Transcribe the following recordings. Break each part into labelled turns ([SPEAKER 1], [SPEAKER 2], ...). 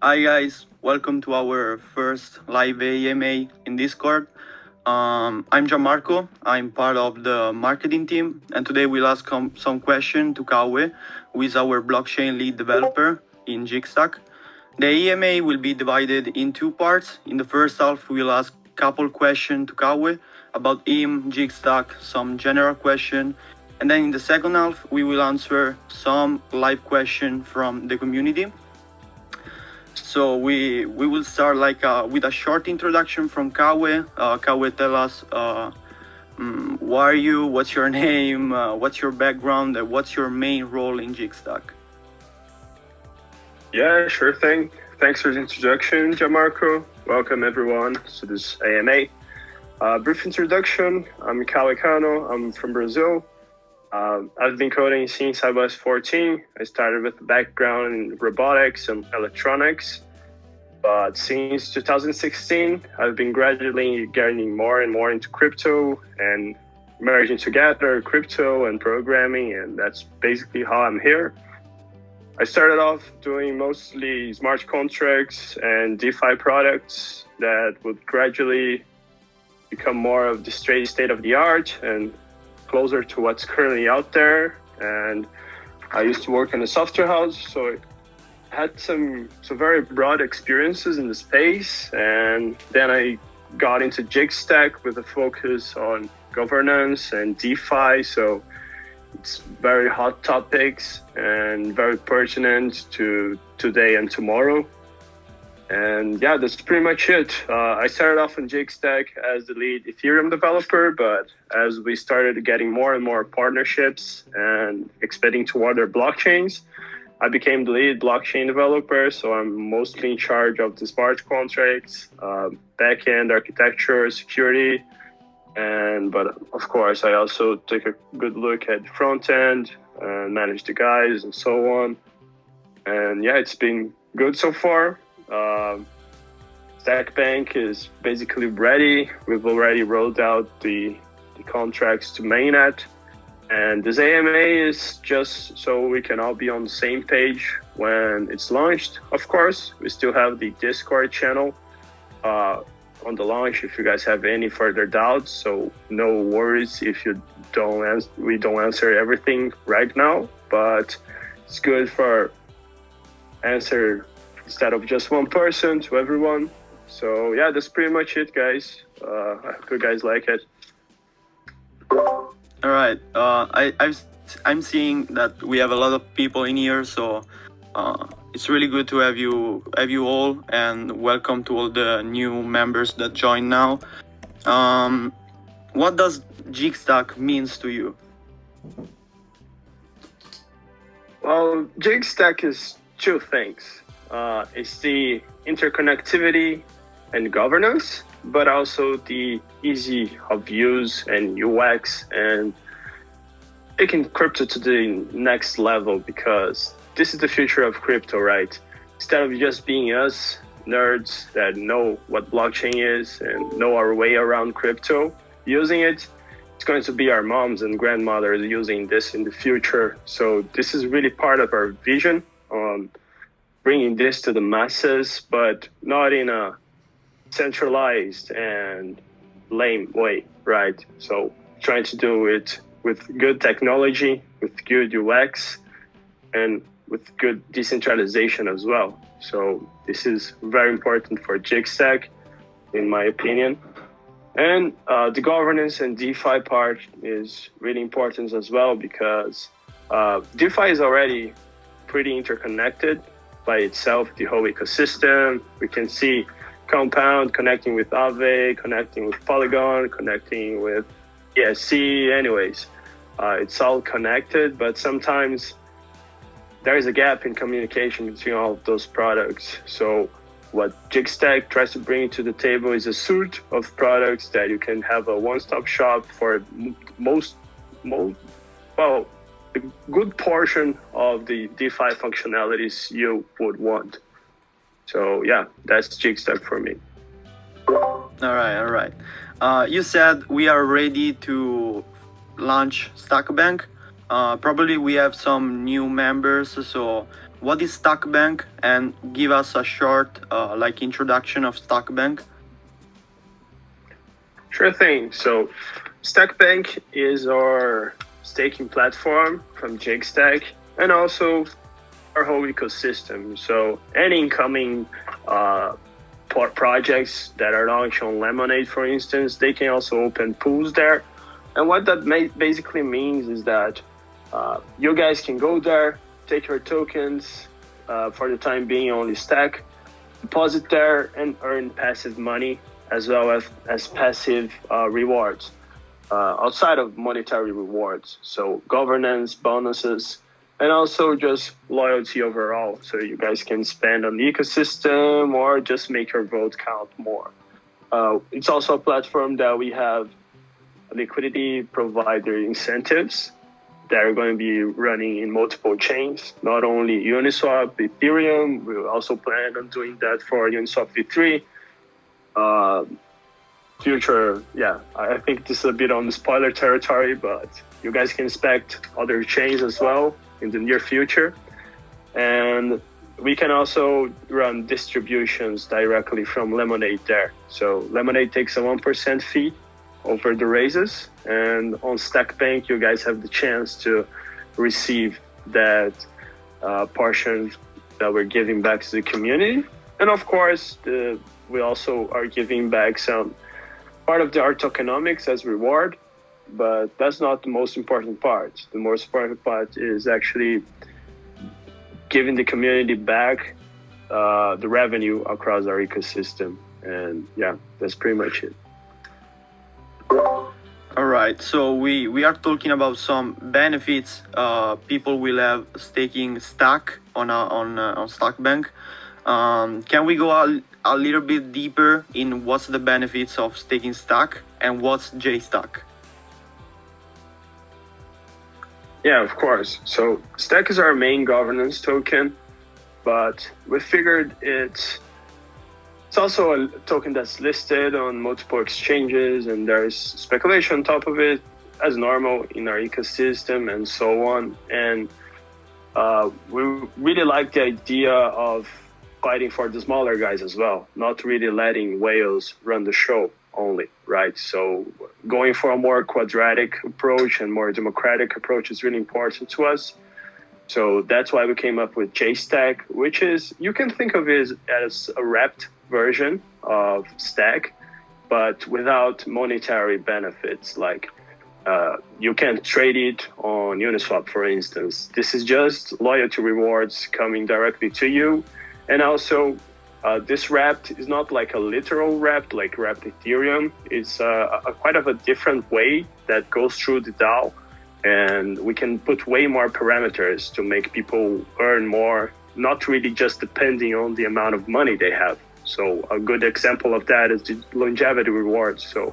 [SPEAKER 1] Hi guys, welcome to our first live AMA in Discord. I'm Gianmarco, I'm part of the marketing team, and today we'll ask some question to KAUE, who is our blockchain lead developer in Jigstack. The AMA will be divided in two parts. In the first half, we'll ask a couple questions to KAUE about him, Jigstack, some general question, and then in the second half, we will answer some live question from the community. So we will start with a short introduction from KAUE. KAUE, tell us who are you, what's your name, what's your background, and what's your main role in Jigstack?
[SPEAKER 2] Yeah, sure thing. Thanks for the introduction, Gianmarco. Welcome everyone to this AMA. Brief introduction, I'm KAUE Cano, I'm from Brazil. I've been coding since I was 14. I started with a background in robotics and electronics. But since 2016, I've been gradually getting more and more into crypto and merging together crypto and programming, and that's basically how I'm here. I started off doing mostly smart contracts and DeFi products that would gradually become more of the straight state of the art and closer to what's currently out there. And I used to work in a software house, so I had some very broad experiences in the space. And then I got into Jigstack with a focus on governance and DeFi. So it's very hot topics and very pertinent to today and tomorrow. And yeah, that's pretty much it. I started off in Jigstack as the lead Ethereum developer, but as we started getting more and more partnerships and expanding to other blockchains, I became the lead blockchain developer. So I'm mostly in charge of the smart contracts, backend architecture, security, but of course, I also take a good look at the front end and manage the guys and so on. And yeah, it's been good so far. STAKBANK is basically ready. We've already rolled out the contracts to mainnet. And this AMA is just so we can all be on the same page when it's launched. Of course, we still have the Discord channel on the launch if you guys have any further doubts. So no worries if we don't answer everything right now, but it's good for answer instead of just one person to everyone. So yeah, that's pretty much it, guys. I hope you guys like it.
[SPEAKER 1] All right. I'm seeing that we have a lot of people in here, so it's really good to have you all, and welcome to all the new members that join now. What does Jigstack means to you?
[SPEAKER 2] Well, Jigstack is two things. It's the interconnectivity and governance, but also the easy of use and UX, and taking crypto to the next level, because this is the future of crypto, right? Instead of just being us nerds that know what blockchain is and know our way around crypto using it, it's going to be our moms and grandmothers using this in the future. So this is really part of our vision on bringing this to the masses, but not in a centralized and lame way, right? So trying to do it with good technology, with good UX, and with good decentralization as well. So this is very important for Jigstack, in my opinion. And the governance and DeFi part is really important as well, because DeFi is already pretty interconnected by itself, the whole ecosystem. We can see Compound connecting with Aave, connecting with Polygon, connecting with ESC. Anyways, it's all connected, but sometimes there is a gap in communication between all of those products. So what Jigstack tries to bring to the table is a suite of products that you can have a one-stop shop for a good portion of the DeFi functionalities you would want. So yeah, that's Jigstack for me.
[SPEAKER 1] All right. You said we are ready to launch STAKBANK. Probably we have some new members, so what is STAKBANK, and give us a short introduction of STAKBANK.
[SPEAKER 2] Sure thing. So STAKBANK is our staking platform from Jigstack and also our whole ecosystem. So any incoming projects that are launched on Lemonade, for instance, they can also open pools there. And what that basically means is that you guys can go there, take your tokens, for the time being only STAK, deposit there and earn passive money as well as passive rewards outside of monetary rewards. So governance, bonuses, and also just loyalty overall. So you guys can spend on the ecosystem or just make your vote count more. It's also a platform that we have liquidity provider incentives that are going to be running in multiple chains, not only Uniswap, Ethereum. We also plan on doing that for Uniswap v3. Future, I think this is a bit on the spoiler territory, but you guys can expect other chains as well in the near future. And we can also run distributions directly from Lemonade there. So Lemonade takes a 1% fee over the raises, and on STAKBANK you guys have the chance to receive that portion that we're giving back to the community. And of course we also are giving back some part of our tokenomics as reward, but that's not the most important part. The most important part is actually giving the community back the revenue across our ecosystem. And that's pretty much it.
[SPEAKER 1] All right, so we are talking about some benefits people will have staking STAK on STAKBANK. Can we go a little bit deeper in what's the benefits of staking STAK and what's JSTAK?
[SPEAKER 2] Yeah, of course. So STAK is our main governance token, but we figured it's also a token that's listed on multiple exchanges, and there's speculation on top of it as normal in our ecosystem and so on. And we really like the idea of fighting for the smaller guys as well, not really letting whales run the show only, right? So going for a more quadratic approach and more democratic approach is really important to us. So that's why we came up with JSTAK, which is, you can think of it as a wrapped version of STAK, but without monetary benefits. Like you can trade it on Uniswap, for instance. This is just loyalty rewards coming directly to you. And also this wrapped is not like a literal wrapped, like wrapped Ethereum. It's quite of a different way that goes through the DAO. And we can put way more parameters to make people earn more, not really just depending on the amount of money they have. So a good example of that is the longevity rewards. So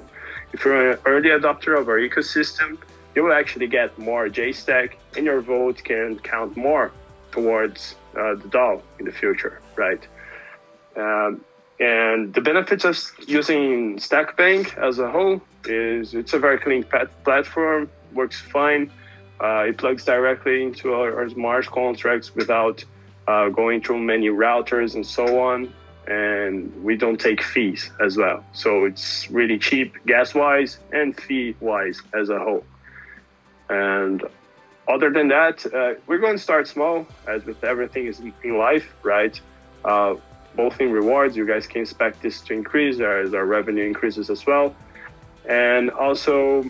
[SPEAKER 2] if you're an early adopter of our ecosystem, you will actually get more JSTAK, and your vote can count more towards the DAO in the future, right? And the benefits of using STAKBANK as a whole is it's a very clean platform, works fine. It plugs directly into our smart contracts without going through many routers and so on. And we don't take fees as well. So it's really cheap gas-wise and fee-wise as a whole. And other than that, we're going to start small, as with everything is in life, right? Both in rewards, you guys can expect this to increase as our revenue increases as well. And also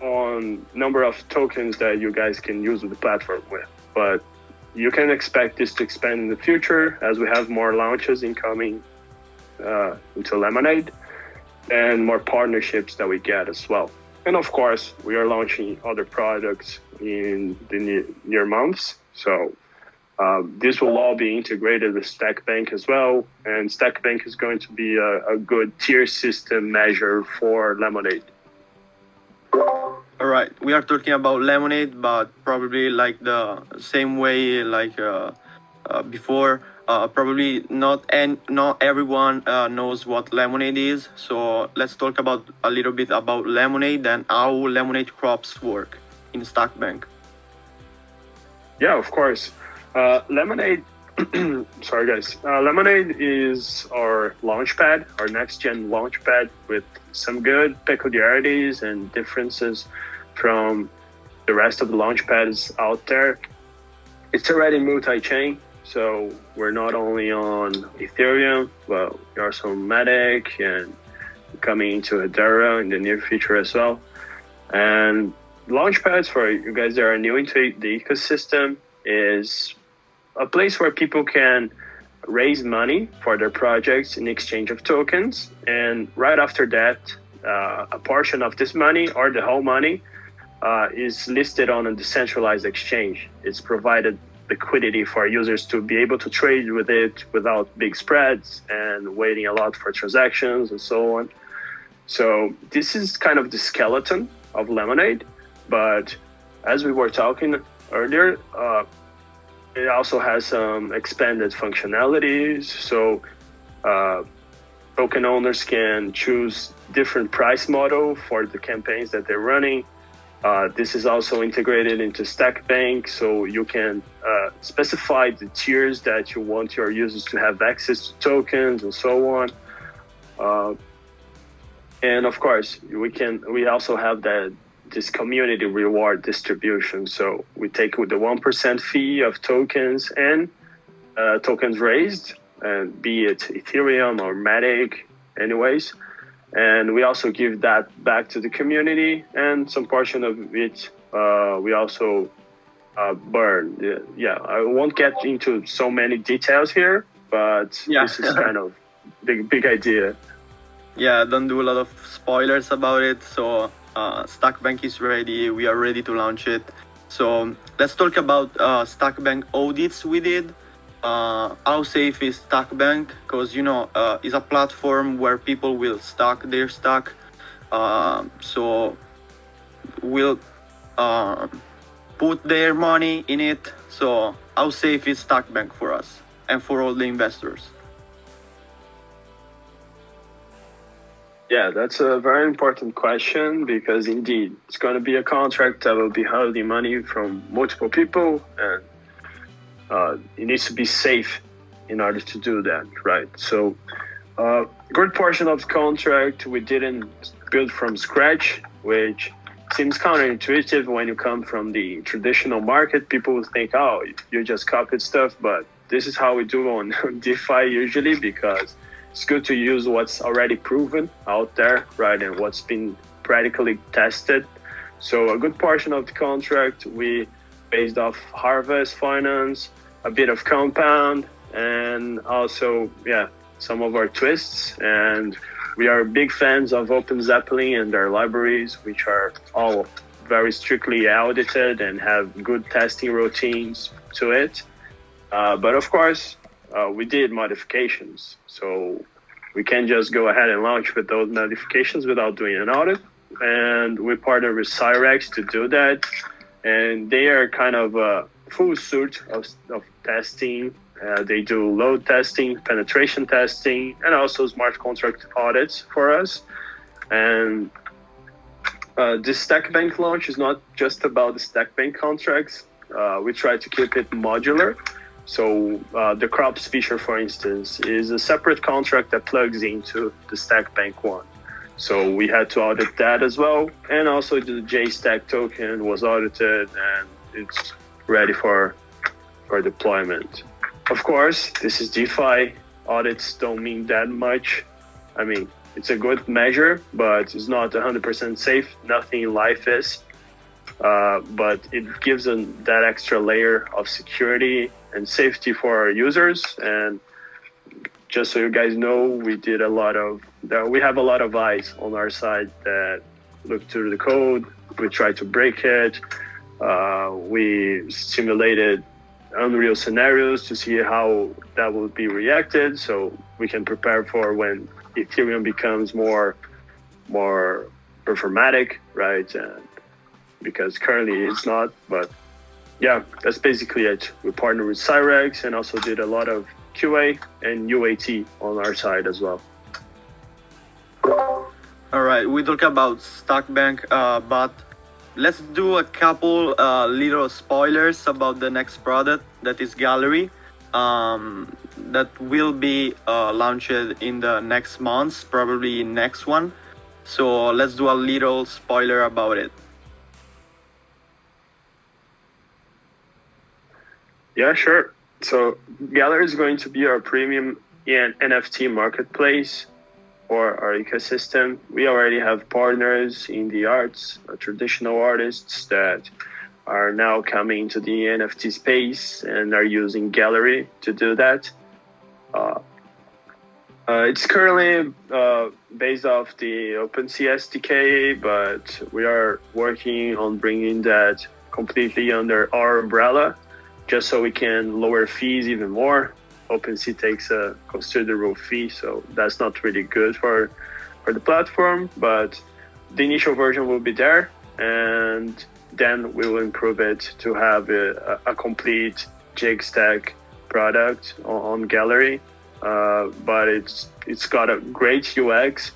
[SPEAKER 2] on number of tokens that you guys can use with the platform with. But you can expect this to expand in the future as we have more launches incoming into Lemonade and more partnerships that we get as well. And of course, we are launching other products in the near months. So this will all be integrated with STAKBANK as well. And STAKBANK is going to be a good tier system measure for Lemonade.
[SPEAKER 1] All right, we are talking about Lemonade, but probably like the same way like before. Probably not everyone knows what Lemonade is. So let's talk about a little bit about Lemonade and how Lemonade crops work in STAKBANK.
[SPEAKER 2] Yeah, of course. Lemonade, sorry guys. Lemonade is our launchpad, our next gen launchpad with some good peculiarities and differences from the rest of the launchpads out there. It's already multi-chain, so we're not only on Ethereum, but we're also on Matic and coming into Hedera in the near future as well. And launchpads, for you guys that are new into the ecosystem, is a place where people can raise money for their projects in exchange of tokens. And right after that, a portion of this money or the whole money is listed on a decentralized exchange. It's provided liquidity for users to be able to trade with it without big spreads and waiting a lot for transactions and so on. So this is kind of the skeleton of Lemonade, but as we were talking earlier, it also has some expanded functionalities. So token owners can choose different price model for the campaigns that they're running. This is also integrated into STAKBANK, so you can specify the tiers that you want your users to have access to tokens and so on. And of course, we also have this community reward distribution. So we take with the 1% fee of tokens and tokens raised, and be it Ethereum or Matic, anyways. And we also give that back to the community, and some portion of it we also burn. Yeah, I won't get into so many details here, but this is kind of big idea.
[SPEAKER 1] Yeah, don't do a lot of spoilers about it. So STAKBANK is ready. We are ready to launch it. So let's talk about STAKBANK audits we did. How safe is STAKBANK? Because it's a platform where people will stack their stack. So we'll put their money in it. So how safe is STAKBANK for us and for all the investors?
[SPEAKER 2] Yeah, that's a very important question, because indeed it's going to be a contract that will be holding money from multiple people, and it needs to be safe in order to do that, right? So a good portion of the contract we didn't build from scratch, which seems counterintuitive when you come from the traditional market. People will think, oh, you just copied stuff, but this is how we do on DeFi usually, because it's good to use what's already proven out there, right, and what's been practically tested. So a good portion of the contract we based off Harvest Finance, a bit of Compound, and also, some of our twists. And we are big fans of Open Zeppelin and their libraries, which are all very strictly audited and have good testing routines to it. But of course, we did modifications. So we can't just go ahead and launch with those modifications without doing an audit. And we partner with Cyrex to do that. And they are kind of a full suite of testing. They do load testing, penetration testing, and also smart contract audits for us. And this STAKBANK launch is not just about the STAKBANK contracts. We try to keep it modular. So the crops feature, for instance, is a separate contract that plugs into the STAKBANK one. So we had to audit that as well. And also the JSTAK token was audited, and it's ready for deployment. Of course, this is DeFi. Audits don't mean that much. I mean, it's a good measure, but it's not 100% safe. Nothing in life is. But it gives them that extra layer of security and safety for our users. And just so you guys know, we have a lot of eyes on our side that look through the code. We try to break it. We simulated Unreal scenarios to see how that will be reacted, so we can prepare for when Ethereum becomes more performatic, right? And because currently it's not, but yeah, that's basically it. We partnered with Cyrex and also did a lot of QA and UAT on our side as well.
[SPEAKER 1] All right, we talk about STAKBANK, but let's do a couple little spoilers about the next product. that is Gallery, that will be launched in the next months, probably next one. So let's do a little spoiler about it.
[SPEAKER 2] Yeah, sure. So Gallery is going to be our premium NFT marketplace for our ecosystem. We already have partners in the arts, traditional artists that are now coming to the NFT space and are using Gallery to do that. It's currently based off the OpenSea SDK, but we are working on bringing that completely under our umbrella, just so we can lower fees even more. OpenSea takes a considerable fee, so that's not really good for the platform, but the initial version will be there, and then we will improve it to have a complete Jigstack product on Gallery. But it's got a great UX.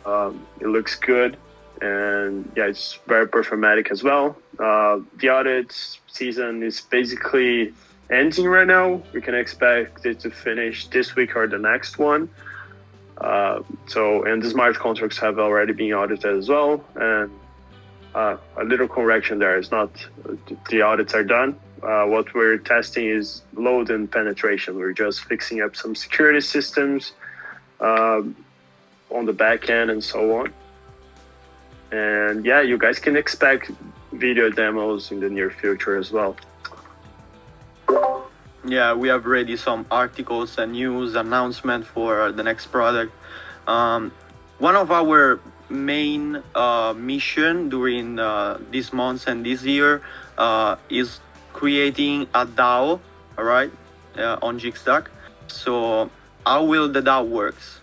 [SPEAKER 2] It looks good, and yeah, it's very performatic as well. The audit season is basically ending right now. We can expect it to finish this week or the next one. And the smart contracts have already been audited as well. And a little correction there. It's not the audits are done. What we're testing is load and penetration. We're just fixing up some security systems on the back end and so on. And yeah, you guys can expect video demos in the near future as well.
[SPEAKER 1] Yeah, we have ready some articles and news announcement for the next product. One of our main mission during this month and this year is creating a DAO, all right, on Jigstack. So how will the DAO works?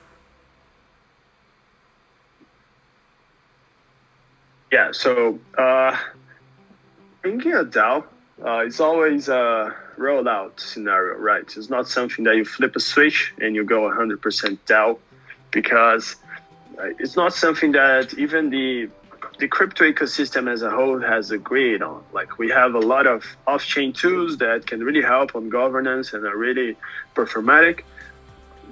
[SPEAKER 2] Yeah, so thinking a DAO, it's always a rollout scenario, right? It's not something that you flip a switch and you go 100% DAO, because it's not something that even the crypto ecosystem as a whole has agreed on. Like, we have a lot of off-chain tools that can really help on governance and are really performatic,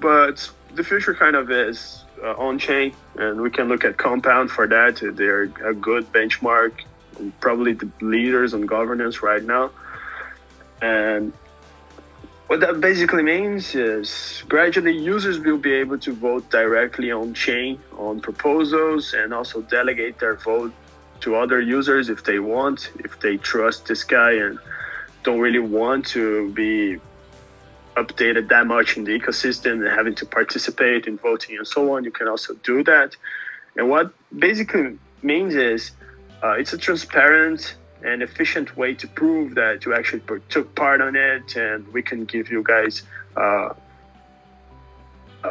[SPEAKER 2] but the future kind of is on-chain, and we can look at Compound for that. They're a good benchmark, probably the leaders on governance right now. And what that basically means is gradually users will be able to vote directly on chain on proposals, and also delegate their vote to other users if they want, if they trust this guy and don't really want to be updated that much in the ecosystem and having to participate in voting and so on. You can also do that. And what basically means is it's a transparent and efficient way to prove that you actually took part on it, and we can give you guys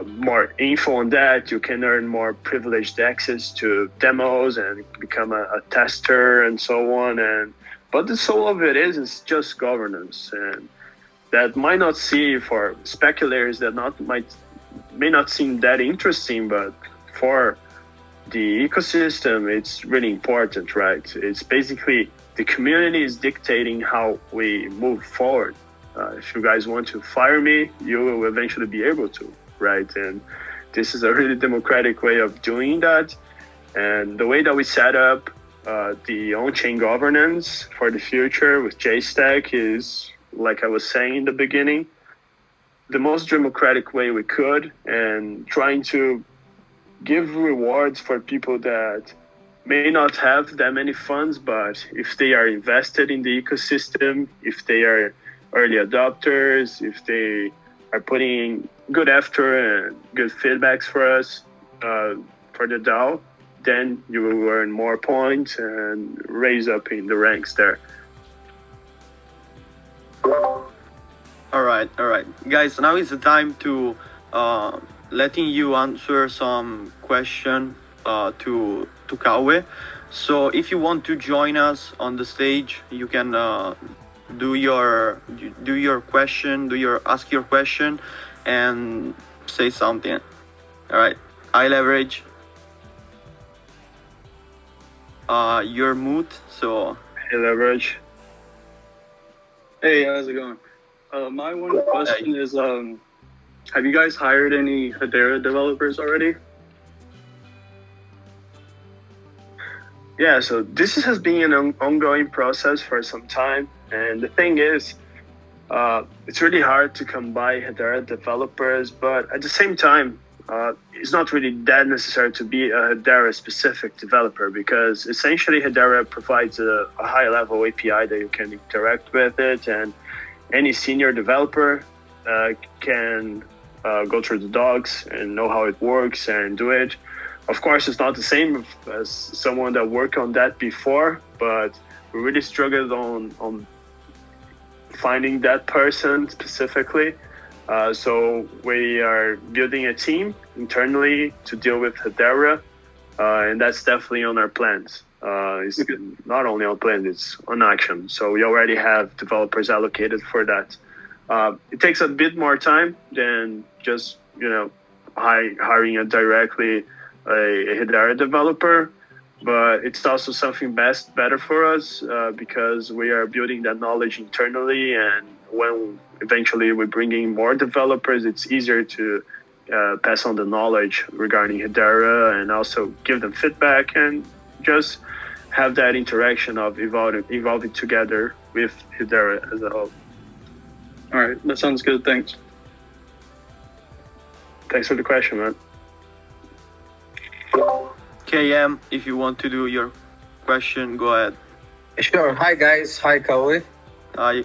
[SPEAKER 2] more info on that. You can earn more privileged access to demos and become a tester and so on. But the soul of it is just governance, and that might not see for speculators that may not seem that interesting, but for the ecosystem, it's really important, right? It's basically the community is dictating how we move forward. If you guys want to fire me, you will eventually be able to, right? And this is a really democratic way of doing that. And the way that we set up the on-chain governance for the future with JSTAK is, like I was saying in the beginning, the most democratic way we could, and trying to give rewards for people that may not have that many funds, but if they are invested in the ecosystem, if they are early adopters, if they are putting in good effort and good feedbacks for us for the DAO, then you will earn more points and raise up in the ranks there.
[SPEAKER 1] All right, guys. Now is the time to letting you answer some question to KAUE. So if you want to join us on the stage, you can ask your question and say something. All right, I leverage. You're mute, so
[SPEAKER 2] Hey, leverage.
[SPEAKER 3] Hey, how's it going? My one question is, have you guys hired any Hedera developers already?
[SPEAKER 2] Yeah, so this has been an ongoing process for some time. And the thing is, it's really hard to come by Hedera developers, but at the same time, it's not really that necessary to be a Hedera specific developer because essentially Hedera provides a high level API that you can interact with it, and any senior developer can go through the docs and know how it works and do it. Of course, it's not the same as someone that worked on that before, but we really struggled on finding that person specifically. So we are building a team internally to deal with Hedera, and that's definitely on our plans. It's not only on plans, it's on action. So we already have developers allocated for that. It takes a bit more time than just hiring directly a Hedera developer, but it's also something better for us because we are building that knowledge internally, and when eventually we bring in more developers, it's easier to pass on the knowledge regarding Hedera and also give them feedback and just have that interaction of evolving together with Hedera as a whole.
[SPEAKER 3] All right, that sounds good. Thanks.
[SPEAKER 2] Thanks for the question, man.
[SPEAKER 1] KM, if you want to do your question, go ahead.
[SPEAKER 4] Sure. Hi, guys. Hi, KAUE.
[SPEAKER 1] Hi.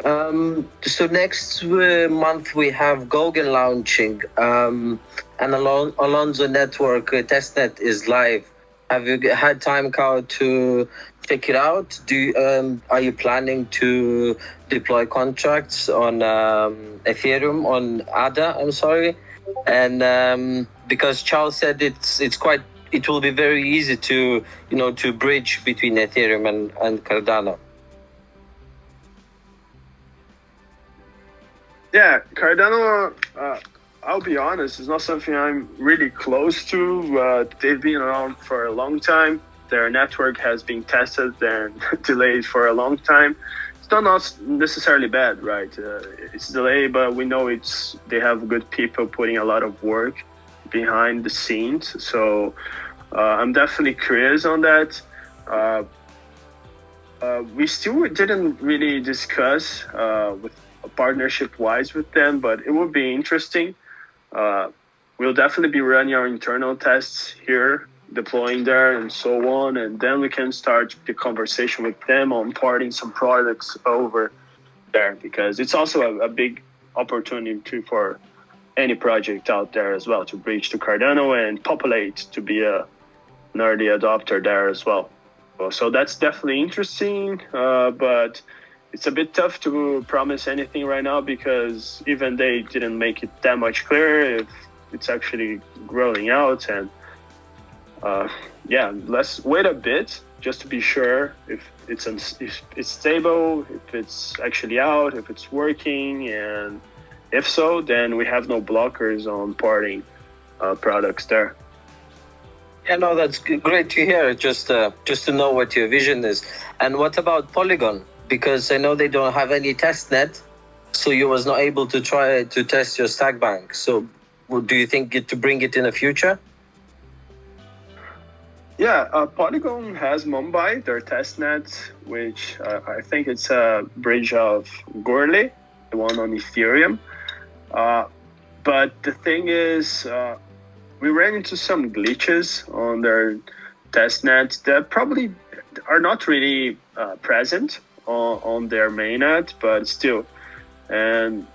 [SPEAKER 4] So next month we have Gogan launching, and Alonso Network testnet is live. Have you had time, KAUE, to check it out? Are you planning to deploy contracts on Ethereum, on ADA? I'm sorry, and because Charles said it will be very easy to bridge between Ethereum and Cardano.
[SPEAKER 2] Yeah, Cardano, I'll be honest, is not something I'm really close to. They've been around for a long time. Their network has been tested and delayed for a long time. It's not necessarily bad, right? It's delayed, but we know they have good people putting a lot of work behind the scenes. So I'm definitely curious on that. We still didn't really discuss with partnership-wise with them, but it would be interesting. We'll definitely be running our internal tests here, deploying there and so on, and then we can start the conversation with them on porting some products over there, because it's also a big opportunity for any project out there as well to bridge to Cardano and populate to be an early adopter there as well. So that's definitely interesting, but it's a bit tough to promise anything right now because even they didn't make it that much clear if it's actually rolling out. And let's wait a bit just to be sure if it's stable, if it's actually out, if it's working, and if so, then we have no blockers on porting products there.
[SPEAKER 4] Yeah, no, that's great to hear. Just to know what your vision is. And what about Polygon? Because I know they don't have any testnet, so you was not able to try to test your STAKBANK. So do you think to bring it in the future?
[SPEAKER 2] Yeah, Polygon has Mumbai, their testnet, which I think it's a bridge of Goerli, the one on Ethereum. But the thing is, we ran into some glitches on their testnet that probably are not really present on their mainnet, but still. And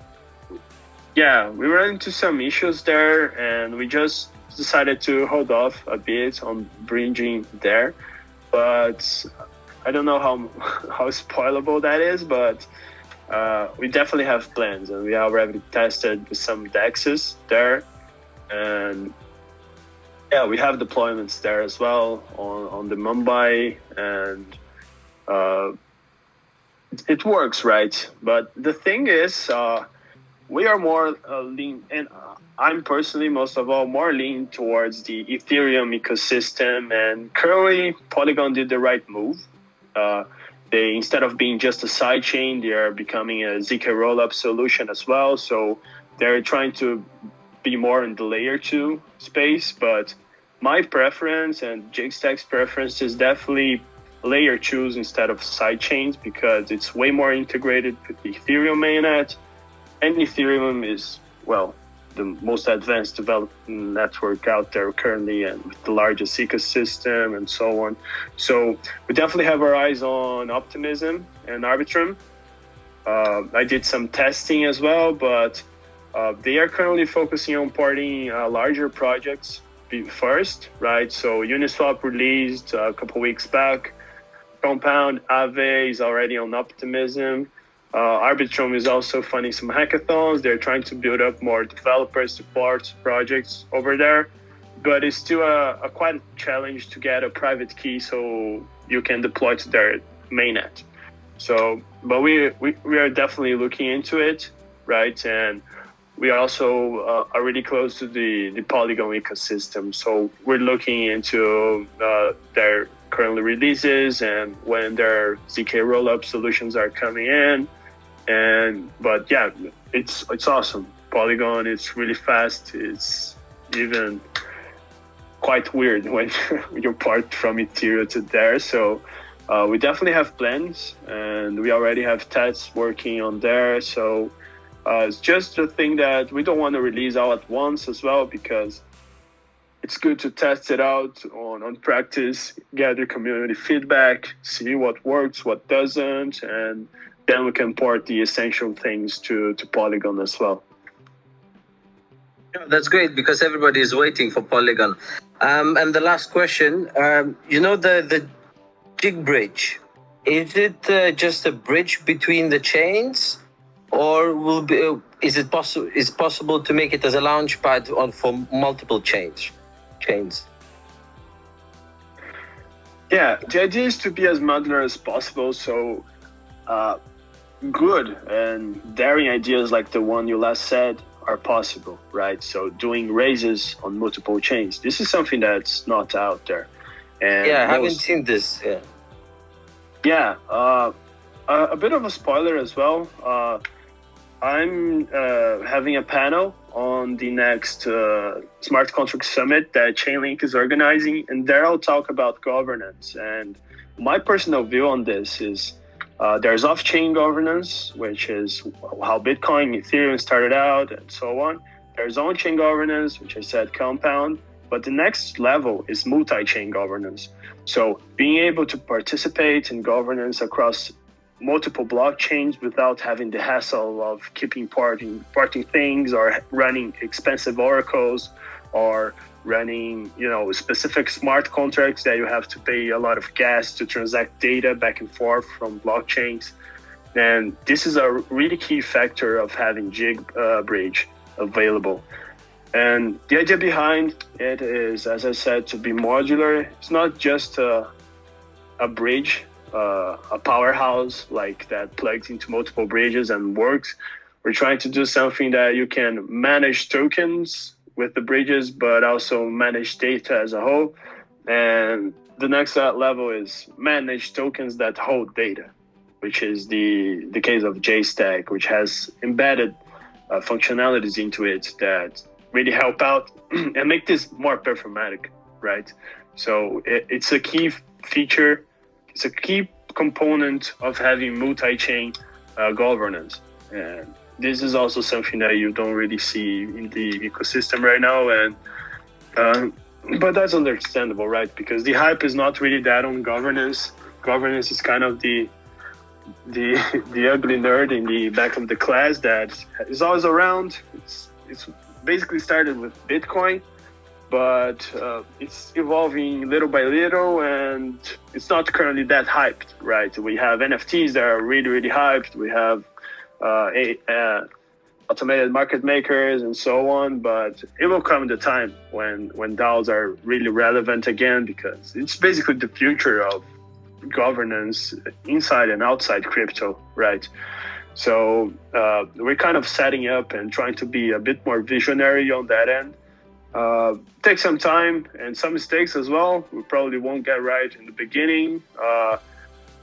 [SPEAKER 2] yeah, we ran into some issues there, and we just decided to hold off a bit on bridging there. But I don't know how spoilable that is, but we definitely have plans, and we already tested some DEXs there, and yeah, we have deployments there as well on the Mumbai, and it works, right? But the thing is, we are more lean, and I'm personally most of all more lean towards the Ethereum ecosystem, and currently Polygon did the right move. They, instead of being just a sidechain, they are becoming a ZK rollup solution as well. So they're trying to be more in the layer 2 space. But my preference and Jigstack's preference is definitely layer 2s instead of sidechains, because it's way more integrated with the Ethereum mainnet. And Ethereum is, well, the most advanced development network out there currently, and with the largest ecosystem and so on. So we definitely have our eyes on Optimism and Arbitrum. I did some testing as well, but they are currently focusing on porting larger projects first, right? So Uniswap released a couple weeks back. Compound Aave is already on Optimism. Arbitrum is also funding some hackathons. They're trying to build up more developer support projects over there, but it's still a quite a challenge to get a private key so you can deploy to their mainnet. So, but we are definitely looking into it, right? And we also are really close to the Polygon ecosystem. So we're looking into their currently releases and when their ZK rollup solutions are coming in. But yeah, it's awesome. Polygon is really fast. It's even quite weird when you're part from Ethereum to there. So we definitely have plans, and we already have tests working on there. So it's just a thing that we don't want to release all at once as well, because it's good to test it out on practice, gather community feedback, see what works, what doesn't, and then we can port the essential things to Polygon as well.
[SPEAKER 4] Yeah, that's great, because everybody is waiting for Polygon. And the last question, the Jig bridge, is it just a bridge between the chains, or is it possible to make it as a launchpad for multiple chains?
[SPEAKER 2] Yeah, the idea is to be as modular as possible. So good and daring ideas like the one you last said are possible, right? So doing raises on multiple chains. This is something that's not out there. And
[SPEAKER 4] yeah, I haven't seen this.
[SPEAKER 2] Yeah, a bit of a spoiler as well. I'm having a panel on the next Smart Contract Summit that Chainlink is organizing, and there I'll talk about governance. And my personal view on this is there's off-chain governance, which is how Bitcoin, Ethereum started out, and so on. There's on-chain governance, which I said Compound, but the next level is multi-chain governance. So being able to participate in governance across multiple blockchains without having the hassle of keeping porting things, or running expensive oracles, or running specific smart contracts that you have to pay a lot of gas to transact data back and forth from blockchains. And this is a really key factor of having Jig bridge available. And the idea behind it is, as I said, to be modular. It's not just a bridge, a powerhouse like that plugs into multiple bridges and works. We're trying to do something that you can manage tokens with the bridges, but also manage data as a whole. And the next level is manage tokens that hold data, which is the case of JSTAK, which has embedded functionalities into it that really help out and make this more performatic, right? So it's a key feature. It's a key component of having multi-chain governance. And this is also something that you don't really see in the ecosystem right now. And but that's understandable, right? Because the hype is not really that on governance. Governance is kind of the ugly nerd in the back of the class that is always around. It's basically started with Bitcoin, but it's evolving little by little, and it's not currently that hyped, right? We have NFTs that are really, really hyped. We have automated market makers and so on, but it will come the time when DAOs are really relevant again, because it's basically the future of governance inside and outside crypto, right? So we're kind of setting up and trying to be a bit more visionary on that end. Take some time and some mistakes as well. We probably won't get right in the beginning.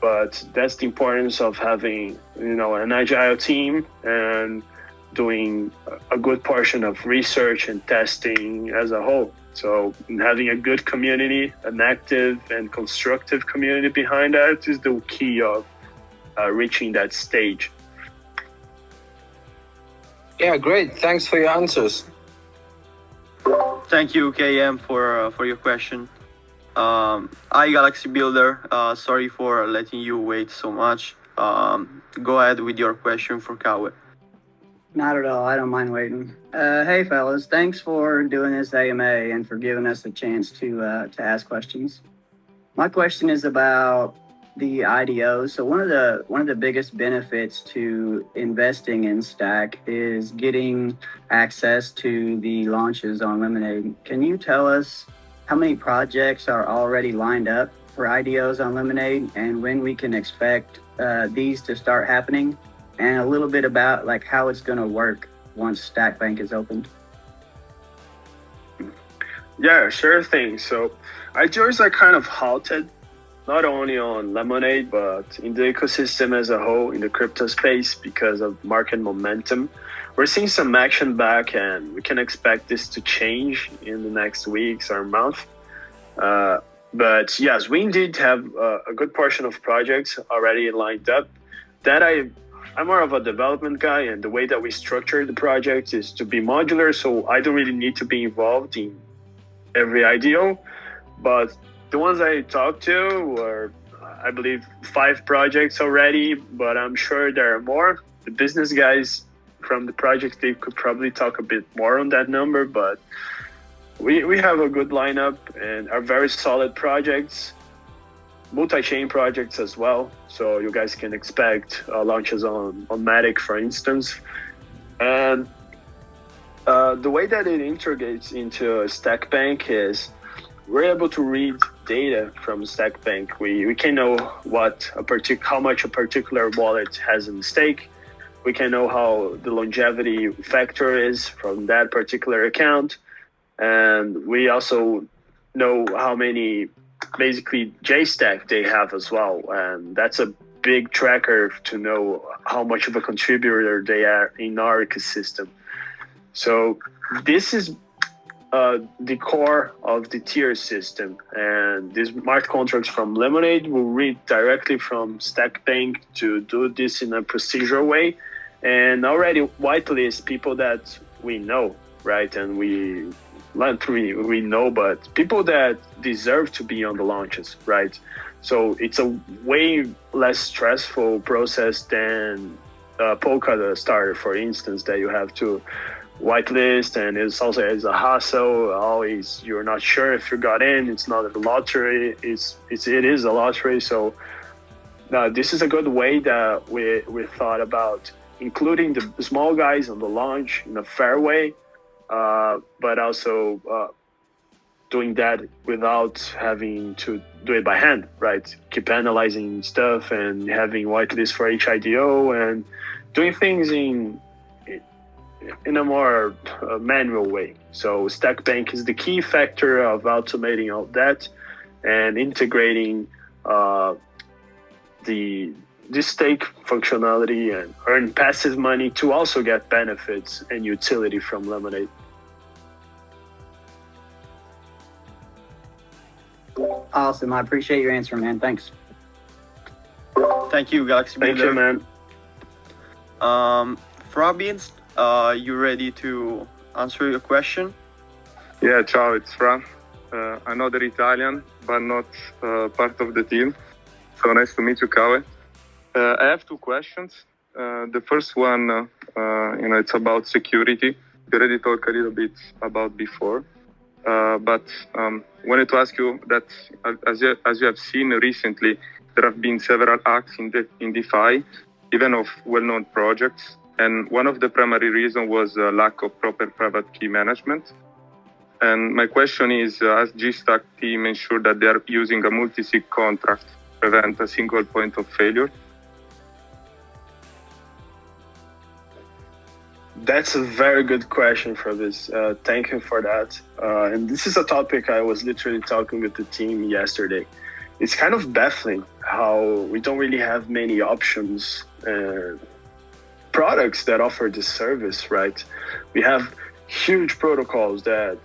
[SPEAKER 2] but that's the importance of having, an agile team and doing a good portion of research and testing as a whole. So having a good community, an active and constructive community behind that is the key of reaching that stage.
[SPEAKER 4] Yeah, great. Thanks for your answers.
[SPEAKER 1] Thank you, KM, for your question. Hi, Galaxy Builder. Sorry for letting you wait so much. Go ahead with your question for KAUE.
[SPEAKER 5] Not at all. I don't mind waiting. Hey, fellas. Thanks for doing this AMA and for giving us a chance to ask questions. My question is about the IDO. So one of the biggest benefits to investing in STAK is getting access to the launches on Lemonade. Can you tell us how many projects are already lined up for IDOs on Lemonade and when we can expect these to start happening? And a little bit about like how it's going to work once STAKBANK is opened.
[SPEAKER 2] Yeah, sure thing. So IDOs are kind of halted, not only on Lemonade, but in the ecosystem as a whole in the crypto space because of market momentum. We're seeing some action back and we can expect this to change in the next weeks or month. But yes, we indeed have a good portion of projects already lined up. That I'm more of a development guy, and the way that we structure the project is to be modular, so I don't really need to be involved in every IDO. But the ones I talked to were, I believe, 5 projects already, but I'm sure there are more. The business guys from the project, they could probably talk a bit more on that number, but we have a good lineup and are very solid projects. Multi-chain projects as well, so you guys can expect launches on Matic, for instance. And the way that it integrates into STAKBANK is we're able to read data from STAKBANK. We can know how much a particular wallet has in stake. We can know how the longevity factor is from that particular account, and we also know how many basically JSTAK they have as well, and that's a big tracker to know how much of a contributor they are in our ecosystem. So this is the core of the tier system, and these smart contracts from Lemonade will read directly from STAKBANK to do this in a procedural way and already whitelist people that we know, right? And we know, but people that deserve to be on the launches, right? So it's a way less stressful process than Polka starter, for instance, that you have to whitelist, and it's also a hassle. Always, you're not sure if you got in. It's not a lottery. It is a lottery. So this is a good way that we thought about including the small guys on the launch in a fair way. But also doing that without having to do it by hand, right? Keep analyzing stuff and having whitelist for each IDO and doing things in a more manual way. So STAKBANK is the key factor of automating all that and integrating the stake functionality and earn passive money to also get benefits and utility from Lemonade.
[SPEAKER 5] Awesome. I appreciate your answer, man. Thanks.
[SPEAKER 1] Thank you, Galaxy
[SPEAKER 2] Thank
[SPEAKER 1] Builder.
[SPEAKER 2] you, man.
[SPEAKER 1] Fabians, you ready to answer your question?
[SPEAKER 6] Yeah, ciao, it's Fra. Another Italian, but not part of the team. So nice to meet you, KAUE. I have 2 questions. The first one, it's about security. We already talked a little bit about before. But wanted to ask you that, as you have seen recently, there have been several hacks in DeFi, even of well-known projects. And one of the primary reasons was lack of proper private key management. And my question is, has Jigstack team ensured that they are using a multi-sig contract to prevent a single point of failure?
[SPEAKER 2] That's a very good question for this. Thank you for that. And this is a topic I was literally talking with the team yesterday. It's kind of baffling how we don't really have many options and products that offer this service, right? We have huge protocols that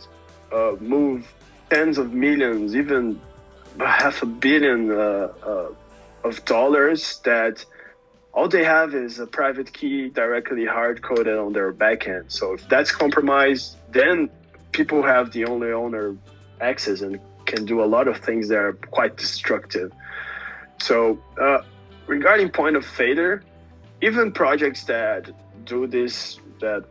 [SPEAKER 2] move tens of millions, even $500 million of dollars, that all they have is a private key directly hard-coded on their backend. So if that's compromised, then people have the only owner access and can do a lot of things that are quite destructive. So regarding point of failure, even projects that do this, that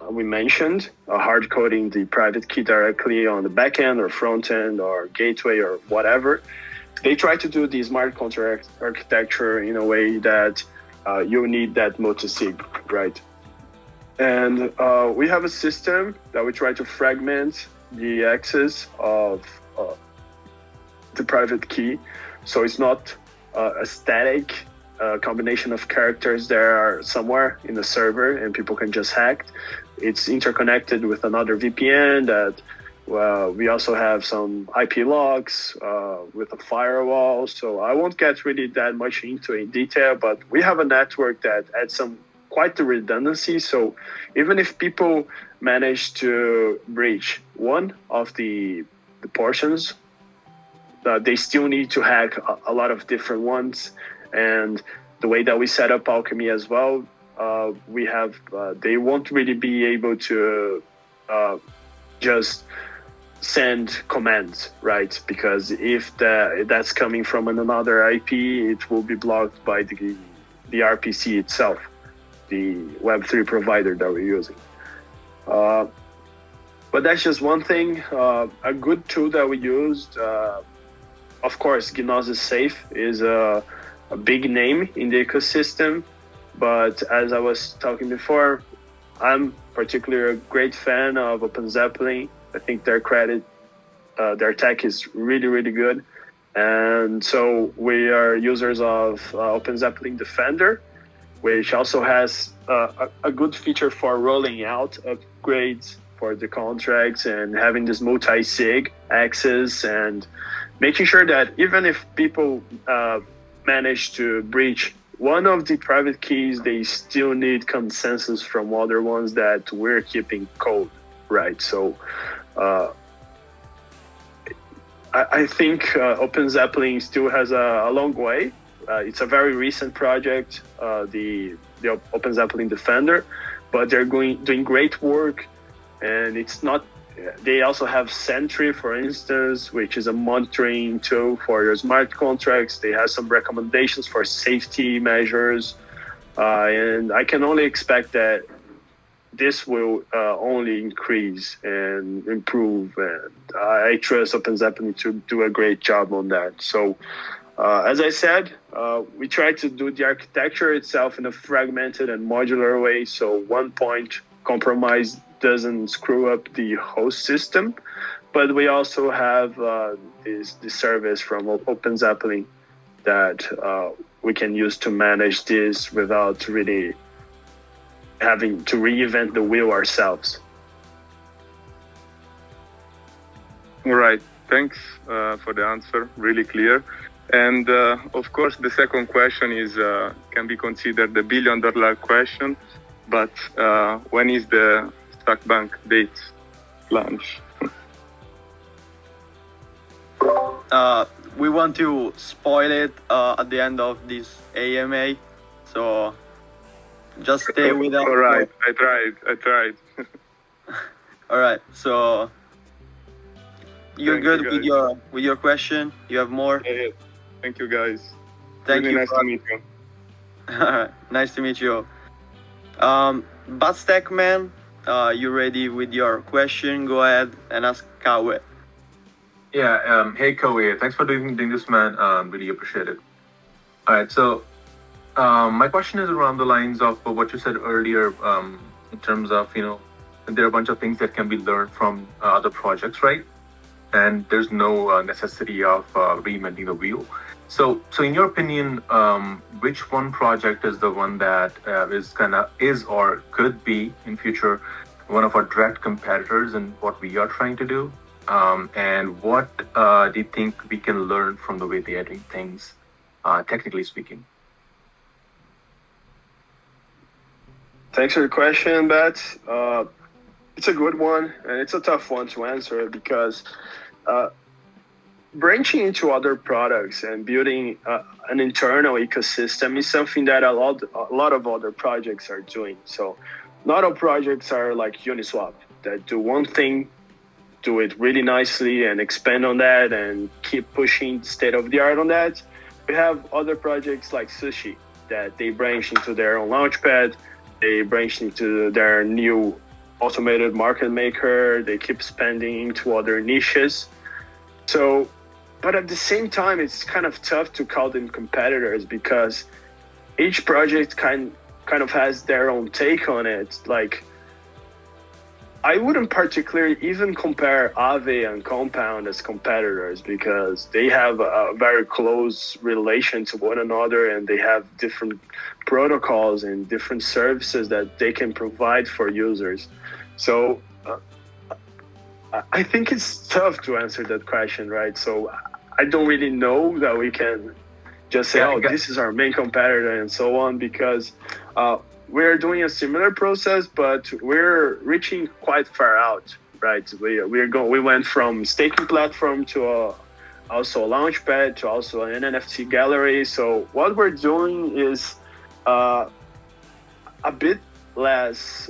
[SPEAKER 2] we mentioned, hard coding the private key directly on the backend or front end or gateway or whatever, they try to do the smart contract architecture in a way that you need that multi-sig, right? And we have a system that we try to fragment the access of the private key. So it's not a static combination of characters that are somewhere in the server and people can just hack. It's interconnected with another VPN that we also have some IP logs with a firewall. So I won't get really that much into in detail, but we have a network that adds quite the redundancy. So even if people manage to breach one of the portions, they still need to hack a lot of different ones. And the way that we set up Alchemy as well, we have they won't really be able to just send commands, right? Because if that's coming from another IP, it will be blocked by the RPC itself, the Web3 provider that we're using. But that's just one thing. A good tool that we used, of course, Gnosis Safe is a big name in the ecosystem. But as I was talking before, I'm particularly a great fan of OpenZeppelin. I think their tech is really, really good. And so we are users of OpenZeppelin Defender, which also has a good feature for rolling out upgrades for the contracts and having this multi-sig access and making sure that even if people manage to breach one of the private keys, they still need consensus from other ones that we're keeping code, right? So I think OpenZeppelin still has a long way. It's a very recent project, the OpenZeppelin Defender, but they're doing great work. And it's not, they also have Sentry, for instance, which is a monitoring tool for your smart contracts. They have some recommendations for safety measures. And I can only expect that this will only increase and improve. And I trust OpenZeppelin to do a great job on that. So as I said, we try to do the architecture itself in a fragmented and modular way. So one point compromise doesn't screw up the host system, but we also have this service from OpenZeppelin that we can use to manage this without really having to reinvent the wheel ourselves.
[SPEAKER 6] All right, thanks for the answer, really clear. And of course, the second question is can be considered the billion-dollar question, but when is the STAKBANK date launch?
[SPEAKER 1] We want to spoil it at the end of this AMA, so just stay with us.
[SPEAKER 6] All right, I tried.
[SPEAKER 1] All right, so you're good with your question? You have more?
[SPEAKER 6] Yeah. Thank you, guys.
[SPEAKER 1] Thank
[SPEAKER 6] really
[SPEAKER 1] you.
[SPEAKER 6] Nice to meet you.
[SPEAKER 1] Nice to meet you. But man, you ready with your question? Go ahead and ask KAUE.
[SPEAKER 7] Yeah, hey KAUE, thanks for doing this, man. Really appreciate it. All right, so my question is around the lines of what you said earlier in terms of, there are a bunch of things that can be learned from other projects, right? And there's no necessity of reinventing the wheel. So in your opinion, which one project is the one that is or could be in future one of our direct competitors in what we are trying to do? And what do you think we can learn from the way they are doing things technically speaking?
[SPEAKER 2] Thanks for the question, Bet. It's a good one, and it's a tough one to answer because branching into other products and building an internal ecosystem is something that a lot of other projects are doing. So not all projects are like Uniswap that do one thing, do it really nicely and expand on that and keep pushing state of the art on that. We have other projects like Sushi that they branch into their own launchpad, they branch into their new automated market maker, they keep expanding into other niches. So, but at the same time, it's kind of tough to call them competitors because each project kind of has their own take on it. Like, I wouldn't particularly even compare Aave and Compound as competitors because they have a very close relation to one another and they have different protocols and different services that they can provide for users. So I think it's tough to answer that question, right? So I don't really know that we can just say, this is our main competitor and so on, because we're doing a similar process, but we're reaching quite far out, right? We went from staking platform to also a launchpad to also an NFT gallery. So what we're doing is a bit less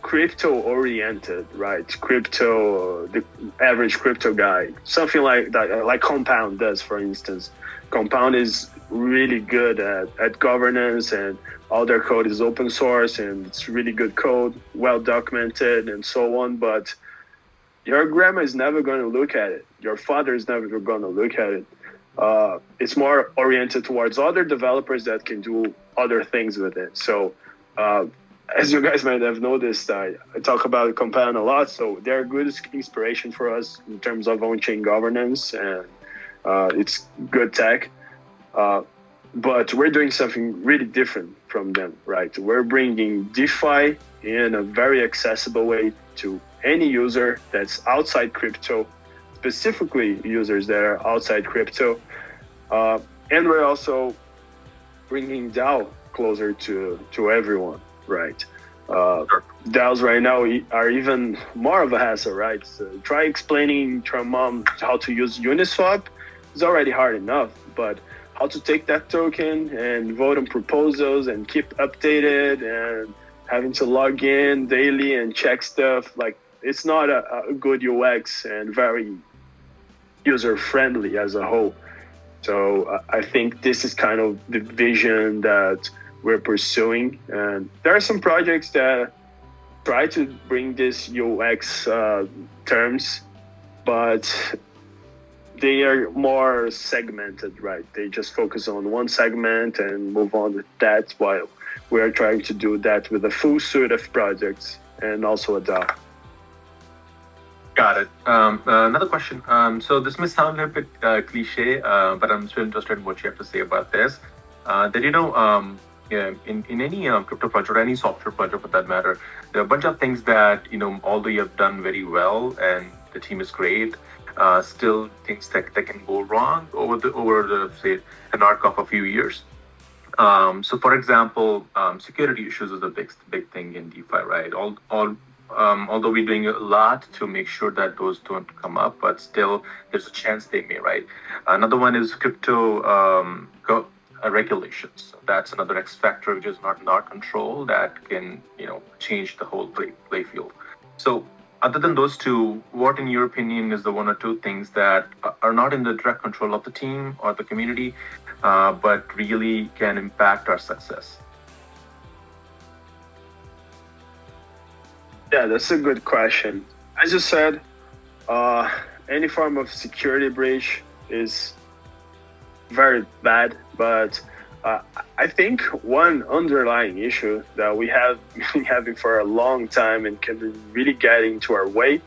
[SPEAKER 2] crypto oriented, right? The average crypto guy, something like that, like Compound does, for instance. Compound is really good at governance, and all their code is open source and it's really good code, well documented and so on. But your grandma is never going to look at it. Your father is never going to look at it. It's more oriented towards other developers that can do other things with it. So as you guys might have noticed, I talk about Compound a lot. So they're a good inspiration for us in terms of on-chain governance, and it's good tech. But we're doing something really different from them, right? We're bringing DeFi in a very accessible way to any user that's outside crypto, specifically users that are outside crypto. And we're also bringing DAO closer to everyone, right? DAOs right now are even more of a hassle, right? So try explaining to your mom how to use Uniswap is already hard enough, but how to take that token and vote on proposals and keep updated and having to log in daily and check stuff, like it's not a good UX and very user friendly as a whole. So I think this is kind of the vision that we're pursuing. And there are some projects that try to bring this UX terms, but they are more segmented, right? They just focus on one segment and move on with that, while we are trying to do that with a full suite of projects and also a DAO.
[SPEAKER 7] Got it. Another question. So this may sound a bit cliche, but I'm still interested in what you have to say about this. In any crypto project or any software project for that matter, there are a bunch of things that, although you have done very well and the team is great, still things that can go wrong over the say an arc of a few years. So for example, security issues is a big thing in DeFi, right? Although we're doing a lot to make sure that those don't come up, but still there's a chance they may, right? Another one is crypto regulations. So that's another X factor which is not in our control that can change the whole play field. So other than those two, what in your opinion is the one or two things that are not in the direct control of the team or the community, but really can impact our success?
[SPEAKER 2] Yeah, that's a good question. As you said, any form of security breach is very bad, but I think one underlying issue that we have been having for a long time and can be really getting into our way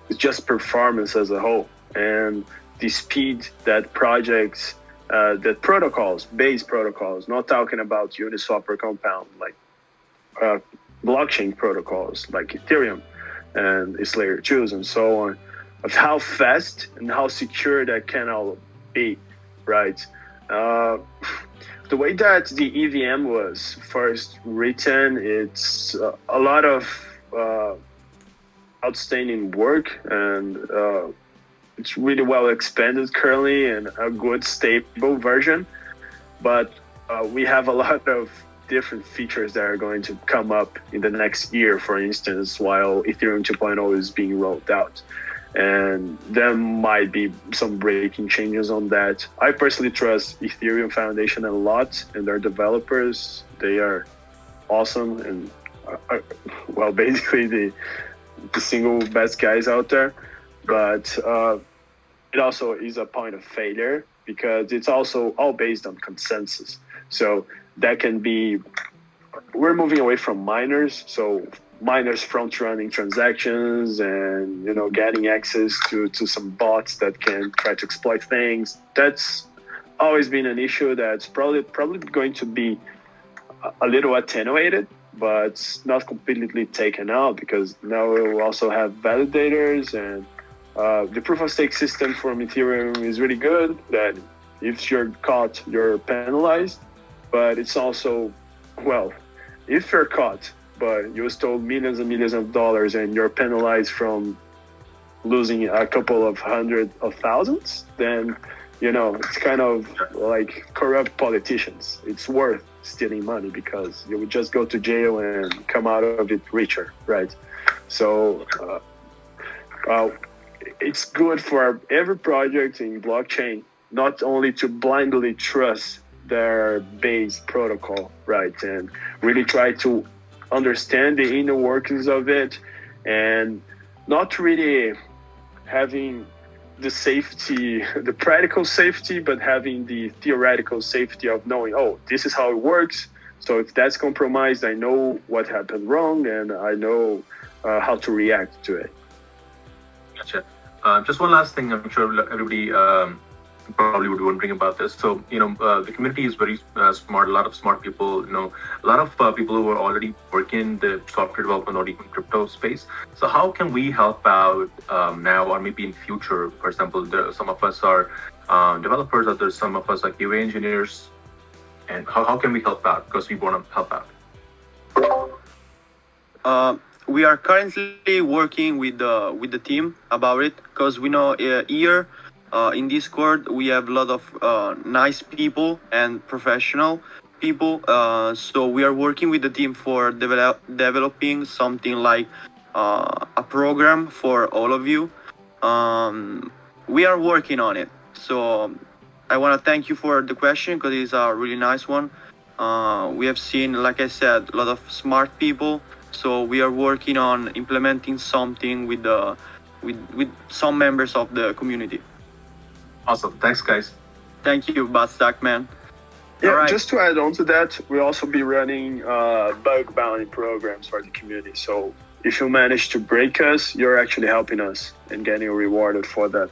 [SPEAKER 2] is just performance as a whole, and the speed that projects, that protocols, base protocols, not talking about Uniswap or Compound, like blockchain protocols like Ethereum and its layer 2s and so on, of how fast and how secure that can all be. right? The way that the EVM was first written, it's a lot of outstanding work, and it's really well expanded currently and a good stable version. But we have a lot of different features that are going to come up in the next year, for instance, while Ethereum 2.0 is being rolled out. And there might be some breaking changes on that. I personally trust Ethereum Foundation a lot, and their developers. They are awesome and well, basically the single best guys out there. But it also is a point of failure because it's also all based on consensus. So that can be, we're moving away from miners. So miners front running transactions and, getting access to some bots that can try to exploit things. That's always been an issue that's probably going to be a little attenuated, but not completely taken out, because now we'll also have validators, and the proof of stake system from Ethereum is really good, that if you're caught, you're penalized. But it's also, well, if you're caught, but you stole millions and millions of dollars and you're penalized from losing a couple of hundred of thousands, then, it's kind of like corrupt politicians. It's worth stealing money because you would just go to jail and come out of it richer, right? So it's good for every project in blockchain not only to blindly trust their base protocol, right, and really try to understand the inner workings of it, and not really having the safety, the practical safety, but having the theoretical safety of knowing, oh, this is how it works. So if that's compromised, I know what happened wrong, and I know how to react to it.
[SPEAKER 7] Gotcha. Just one last thing. I'm sure everybody probably would be wondering about this. So, the community is very smart. A lot of smart people. A lot of people who are already working in the software development or even crypto space. So, how can we help out now, or maybe in future? For example, some of us are developers. Others, some of us are QA engineers. And how can we help out? Because we want to help out.
[SPEAKER 1] We are currently working with the team about it, because we know here in Discord we have a lot of nice people and professional people. So we are working with the team for developing something like a program for all of you. We are working on it. So I want to thank you for the question, because it's a really nice one. We have seen, like I said, a lot of smart people. So we are working on implementing something with some members of the community.
[SPEAKER 7] Awesome. Thanks, guys.
[SPEAKER 1] Thank you, STAK, man.
[SPEAKER 2] Yeah,
[SPEAKER 1] right.
[SPEAKER 2] Just to add on to that, we'll also be running bug bounty programs for the community. So if you manage to break us, you're actually helping us and getting rewarded for that.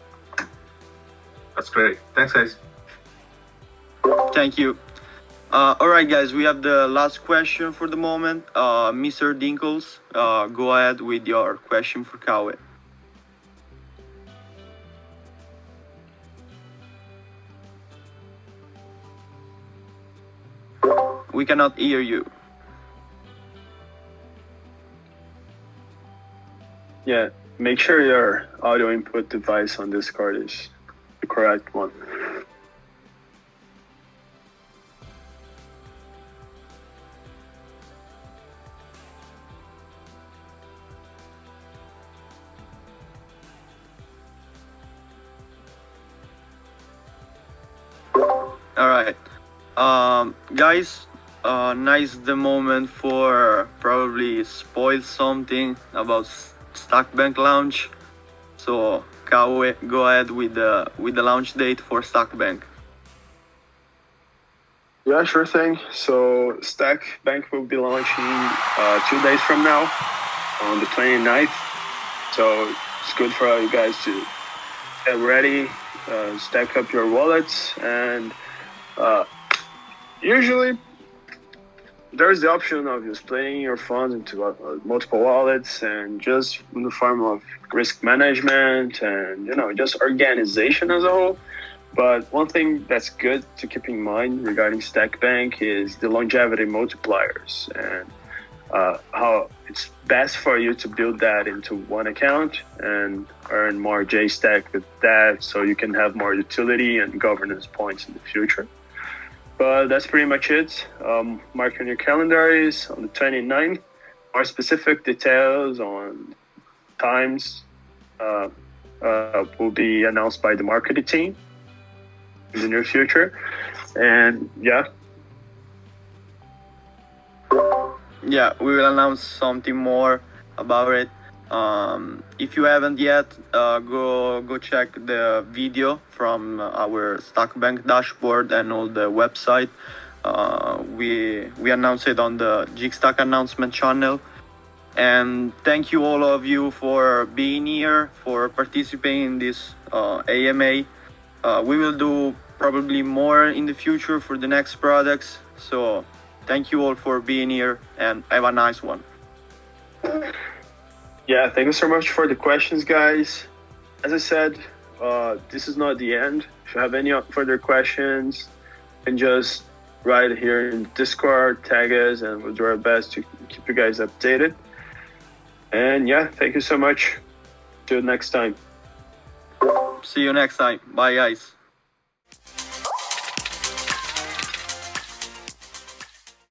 [SPEAKER 7] That's great. Thanks, guys.
[SPEAKER 1] Thank you. All right, guys, we have the last question for the moment. Mr. Dinkles, go ahead with your question for KAUE. We cannot hear you.
[SPEAKER 2] Yeah, make sure your audio input device on Discord is the correct one.
[SPEAKER 1] All right, guys, nice the moment for probably spoil something about STAKBANK launch. So KAUE, go ahead with the launch date for STAKBANK.
[SPEAKER 2] Yeah, sure thing. So STAKBANK will be launching 2 days from now, on the 29th. So it's good for all you guys to get ready, stack up your wallets, and usually there's the option of you splitting your funds into multiple wallets, and just in the form of risk management and just organization as a whole. But one thing that's good to keep in mind regarding STAKBANK is the longevity multipliers and how it's best for you to build that into one account and earn more JSTAK with that, so you can have more utility and governance points in the future. But that's pretty much it. Mark on your calendars on the 29th. More specific details on times will be announced by the marketing team in the near future. And yeah.
[SPEAKER 1] Yeah, we will announce something more about it. If you haven't yet, go check the video from our STAKBANK dashboard and all the website. We announced it on the Jigstack announcement channel. And thank you all of you for being here, for participating in this AMA. We will do probably more in the future for the next products. So thank you all for being here and have a nice one.
[SPEAKER 2] Yeah, thank you so much for the questions, guys. As I said, this is not the end. If you have any further questions, and just write here in Discord, tag us, and we'll do our best to keep you guys updated. And yeah, thank you so much. Till next time.
[SPEAKER 1] See you next time. Bye, guys.